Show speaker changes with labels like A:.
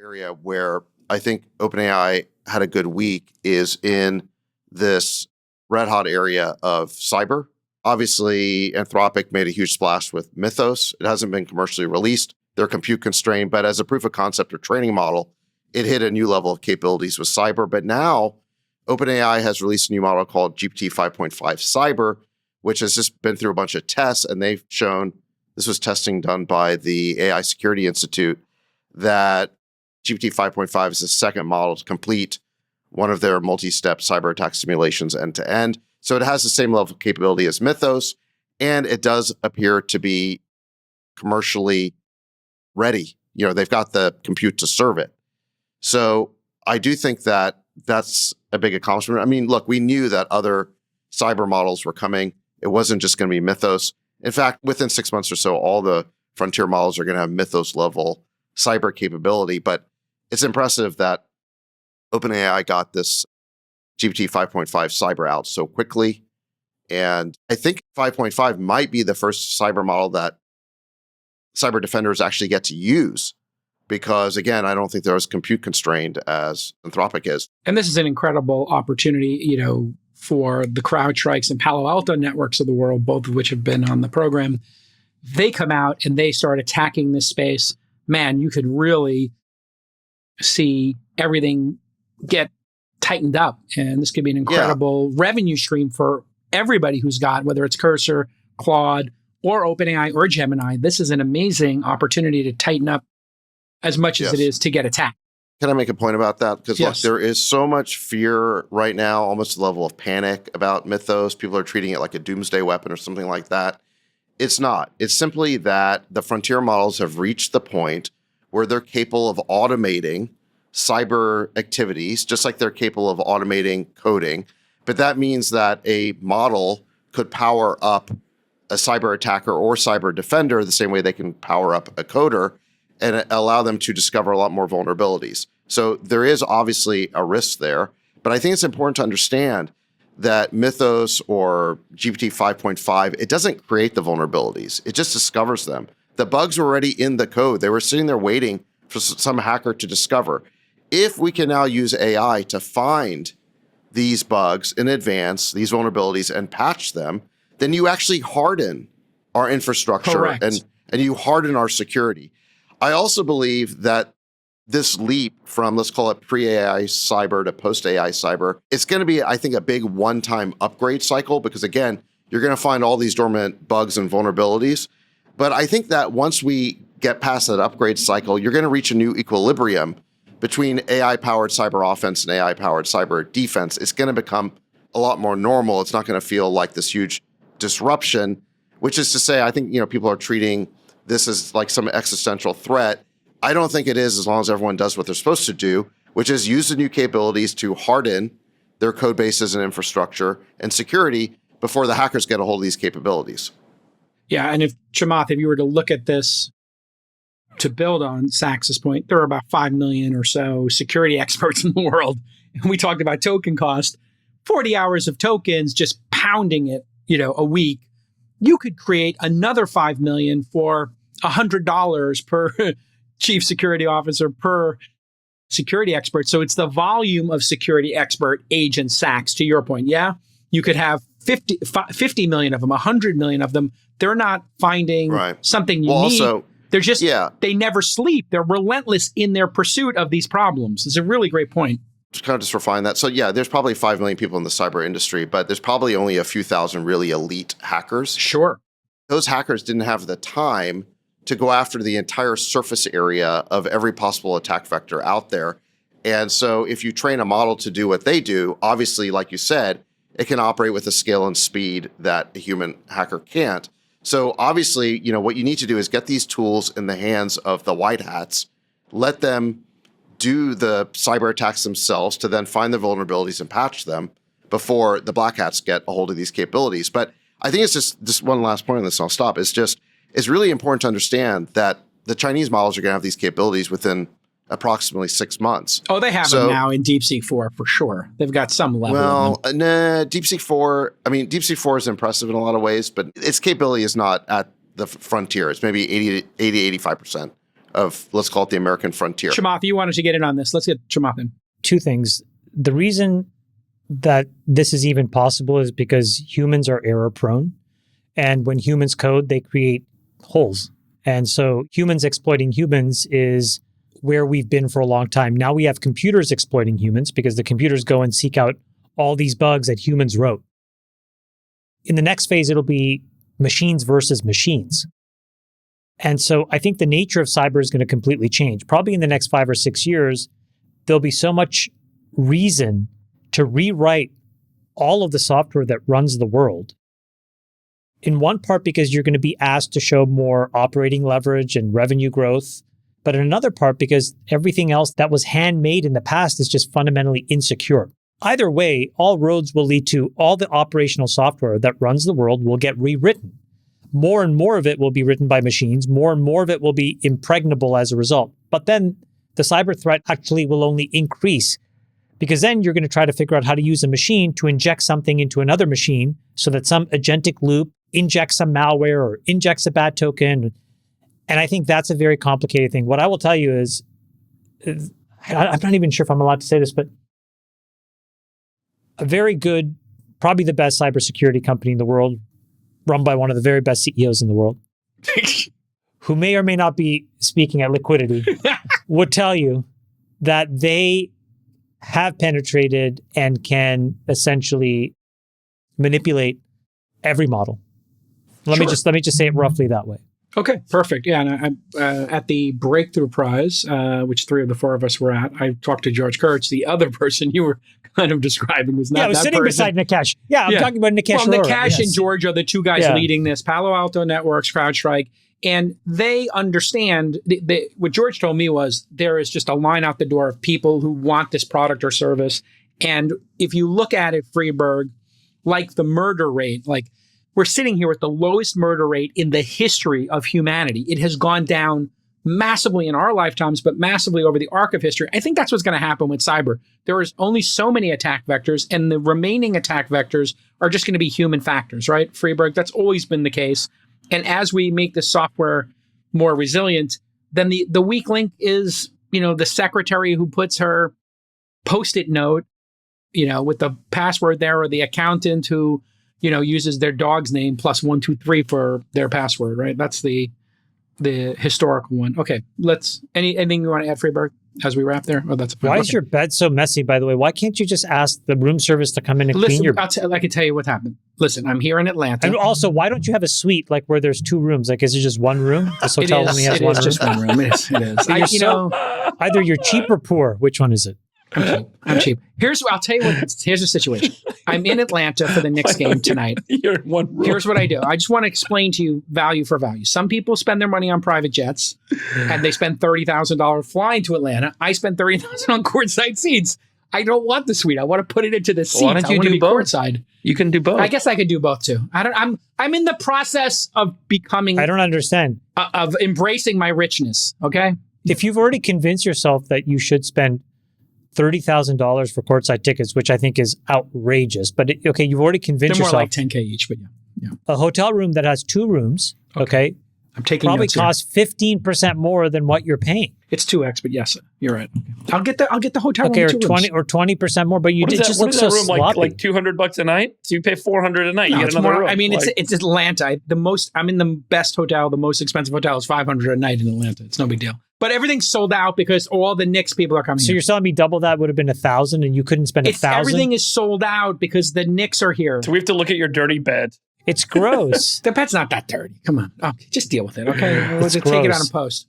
A: area where I think OpenAI had a good week is in this red hot area of cyber. Obviously, Anthropic made a huge splash with Mythos. It hasn't been commercially released. They're compute constrained, but as a proof of concept or training model, it hit a new level of capabilities with cyber. But now OpenAI has released a new model called GPT 5.5 Cyber, which has just been through a bunch of tests, and they've shown, this was testing done by the AI Security Institute, that GPT 5.5 is the second model to complete one of their multi-step cyber attack simulations end-to-end. So it has the same level of capability as Mythos, and it does appear to be commercially ready. They've got the compute to serve it. So I do think that that's a big accomplishment. I mean, look, we knew that other cyber models were coming. It wasn't just going to be Mythos. In fact, within 6 months or so, all the frontier models are going to have Mythos level cyber capability. But it's impressive that OpenAI got this GPT 5.5 cyber out so quickly. And I think 5.5 might be the first cyber model that cyber defenders actually get to use. Because again, I don't think they're as compute constrained as Anthropic is.
B: And this is an incredible opportunity, for the CrowdStrikes and Palo Alto networks of the world, both of which have been on the program. They come out and they start attacking this space. Man, you could really see everything get tightened up. And this could be an incredible revenue stream for everybody who's got, whether it's Cursor, Claude, or OpenAI or Gemini. This is an amazing opportunity to tighten up as much as it is to get attacked.
A: Can I make a point about that? Because look, there is so much fear right now, almost a level of panic about Mythos. People are treating it like a doomsday weapon or something like that. It's not. It's simply that the frontier models have reached the point where they're capable of automating cyber activities, just like they're capable of automating coding. But that means that a model could power up a cyber attacker or cyber defender the same way they can power up a coder and allow them to discover a lot more vulnerabilities. So there is obviously a risk there, but I think it's important to understand that Mythos or GPT 5.5, it doesn't create the vulnerabilities. It just discovers them. The bugs were already in the code. They were sitting there waiting for some hacker to discover. If we can now use AI to find these bugs in advance, these vulnerabilities, and patch them, then you actually harden our infrastructure and you harden our security. I also believe that this leap from, let's call it pre-AI cyber to post-AI cyber, it's going to be, I think, a big one-time upgrade cycle because, again, you're going to find all these dormant bugs and vulnerabilities. But I think that once we get past that upgrade cycle, you're going to reach a new equilibrium between AI-powered cyber offense and AI-powered cyber defense. It's going to become a lot more normal. It's not going to feel like this huge disruption, which is to say, I think, people are treating this is like some existential threat. I don't think it is, as long as everyone does what they're supposed to do, which is use the new capabilities to harden their code bases and infrastructure and security before the hackers get a hold of these capabilities.
B: Yeah, and if you were to look at this to build on Sachs's point, there are about 5 million or so security experts in the world. And we talked about token cost, 40 hours of tokens, just pounding it, a week. You could create another 5 million for $100 per chief security officer per security expert. So it's the volume of security expert agent Sachs, to your point. Yeah, you could have 50 million of them, 100 million of them. They're not finding something unique. Also, they're just, they never sleep. They're relentless in their pursuit of these problems. It's a really great point.
A: To kind of just refine that. So there's probably 5 million people in the cyber industry, but there's probably only a few thousand really elite hackers.
B: Sure.
A: Those hackers didn't have the time to go after the entire surface area of every possible attack vector out there. And so if you train a model to do what they do, obviously, like you said, it can operate with a scale and speed that a human hacker can't. So obviously, what you need to do is get these tools in the hands of the white hats, let them do the cyber attacks themselves to then find the vulnerabilities and patch them before the black hats get a hold of these capabilities. But I think it's just one last point on this, and I'll stop. It's really important to understand that the Chinese models are going to have these capabilities within approximately 6 months.
B: Oh, they have them now in DeepSeek 4 for sure. They've got some level.
A: Well, DeepSeek 4, DeepSeek 4 is impressive in a lot of ways, but its capability is not at the frontier. It's maybe 85% of, let's call it the American frontier.
B: Chamath, you wanted to get in on this. Let's get Chamath in.
C: Two things. The reason that this is even possible is because humans are error prone. And when humans code, they create holes. And so humans exploiting humans is where we've been for a long time. Now we have computers exploiting humans because the computers go and seek out all these bugs that humans wrote. In the next phase, it'll be machines versus machines. And so I think the nature of cyber is going to completely change. Probably in the next 5 or 6 years, there'll be so much reason to rewrite all of the software that runs the world. In one part, because you're going to be asked to show more operating leverage and revenue growth. But in another part, because everything else that was handmade in the past is just fundamentally insecure. Either way, all roads will lead to all the operational software that runs the world will get rewritten. More and more of it will be written by machines. More and more of it will be impregnable as a result. But then the cyber threat actually will only increase, because then you're going to try to figure out how to use a machine to inject something into another machine so that some agentic loop injects some malware or injects a bad token. And I think that's a very complicated thing. What I will tell you is, I'm not even sure if I'm allowed to say this, but a very good, probably the best cybersecurity company in the world, run by one of the very best CEOs in the world, who may or may not be speaking at Liquidity, would tell you that they have penetrated and can essentially manipulate every model. Let me just say it roughly that way.
B: Okay, perfect. Yeah, and at the Breakthrough Prize, which 3 of the 4 of us were at, I talked to George Kurtz. The other person you were kind of describing was not that person.
C: I was sitting beside Nikesh. Yeah, I'm talking about Nikesh.
B: Well, Nikesh and George are the 2 guys leading this, Palo Alto Networks, CrowdStrike, and they understand, what George told me was there is just a line out the door of people who want this product or service. And if you look at it, Friedberg, like the murder rate, like we're sitting here with the lowest murder rate in the history of humanity. It has gone down massively in our lifetimes, but massively over the arc of history. I think that's what's going to happen with cyber. There is only so many attack vectors, and the remaining attack vectors are just going to be human factors, right? Friedberg, that's always been the case. And as we make the software more resilient, then the weak link is, the secretary who puts her Post-it note, with the password there, or the accountant who, uses their dog's name plus 123 for their password, right? That's the historical one. Okay, anything you want to add, Friedberg, as we wrap there? Oh, that's fine.
C: Why is your bed so messy, by the way? Why can't you just ask the room service to come in and clean your bed?
B: I can tell you what happened. Listen, I'm here in Atlanta.
C: And also, why don't you have a suite like where there's 2 rooms? Like, is it just one room? This hotel only has one room.
B: It is just one room. It is.
C: Either you're cheap or poor. Which one is it?
B: I'm cheap. I'll tell you what, here's the situation. I'm in Atlanta for the Knicks game tonight.
D: You're in one room.
B: Here's what I do. I just want to explain to you value for value. Some people spend their money on private jets and they spend $30,000 flying to Atlanta. I spend $30,000 on courtside seats. I don't want the suite. I want to put it into the seats.
D: Why don't you do both?
B: Courtside.
D: You can do both.
B: I guess I could do both too. I'm in the process of becoming.
C: I don't understand.
B: Of embracing my richness. Okay.
C: If you've already convinced yourself that you should spend $30,000 for courtside tickets, which I think is outrageous. But you've already convinced yourself.
B: They're more like $10K each, but yeah.
C: A hotel room that has 2 rooms, okay,
B: I'm taking
C: probably costs 15% more than what you're paying.
B: It's 2x, but yes, you're right. I'll get the hotel room.
C: Okay, or 20% more, but it just looks so sloppy.
D: Like $200 a night? So you pay $400 a night. You get another room.
B: I mean, it's Atlanta. I'm in the best hotel. The most expensive hotel is $500 a night in Atlanta. It's no big deal. But everything's sold out because all the Knicks people are coming.
C: So you're telling me double that would have been $1,000, and you couldn't spend $1,000?
B: Everything is sold out because the Knicks are here.
D: So we have to look at your dirty bed.
C: It's gross.
B: The bed's not that dirty. Come on. Okay, just deal with it, okay? We'll just take it out in post.